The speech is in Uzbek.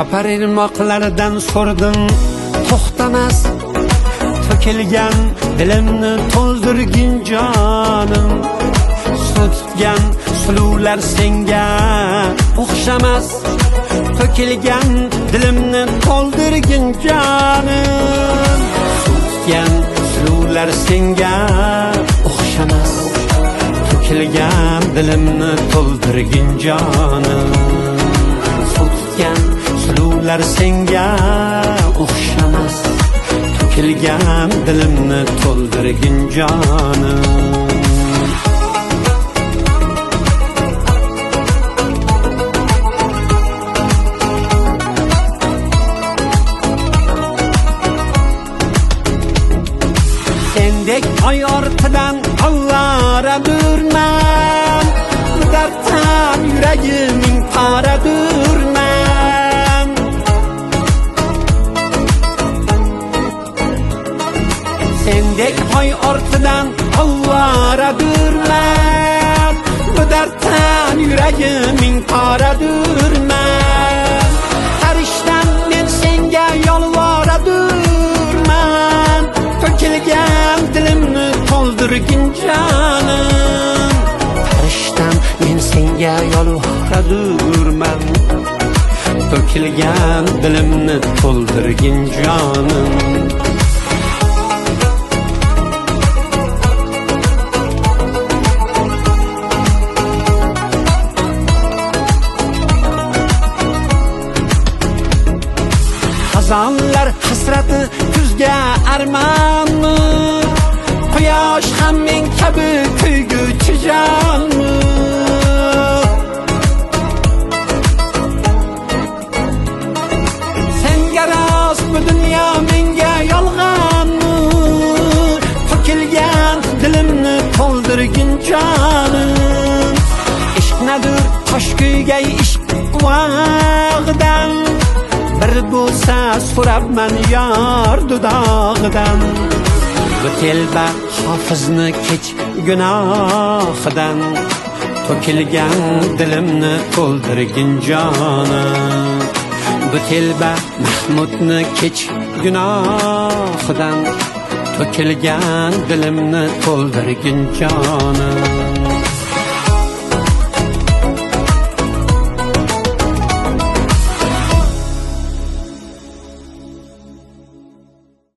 chopar irmoqlaridan so'rdim to'xtamas, to'kilgan dilimni to'ldirgin jonim. Tutgan suluvlar senga o'xshamas, to'kilgan dilimni to'ldirgin jonim. Tutgan suluvlar senga o'xshamas, to'kilgan dilimni to'ldirgin jonim. Tutgan suluvlar senga o'xshamas, to'kilgan dilimni to'ldirgin jonim. Sendek ay ortidan avvaradurman, darddan yuragimin paradurman. Sendek ay ortidan avvaradurman, darddan yuragimin paradurman. Farishtam men senga yolvoradurman, to'kilgan dilimni to'ldirgin jonim. Farishtam men senga yolvoradurman, to'kilgan dilimni to'ldirgin jonim. Xazonlar hasrati kuzga armonmi, quyosh ham men kabi kuyguvchi jonmi. Senga rost bu dunyo menga yolg'onmi, to'kilgan dilimni to'ldirgin jonim. Ishq nadir tosh kuygay ishq vog'idan, bir bo'lsa so'rabman yor dudog'idan. Bu telba hofizni kech gunohidan, to'kilgan dilimni to'ldirgin jonim. Bu telba Mahmudni kech gunohidan, to'kilgan dilimni to'ldirgin jonim.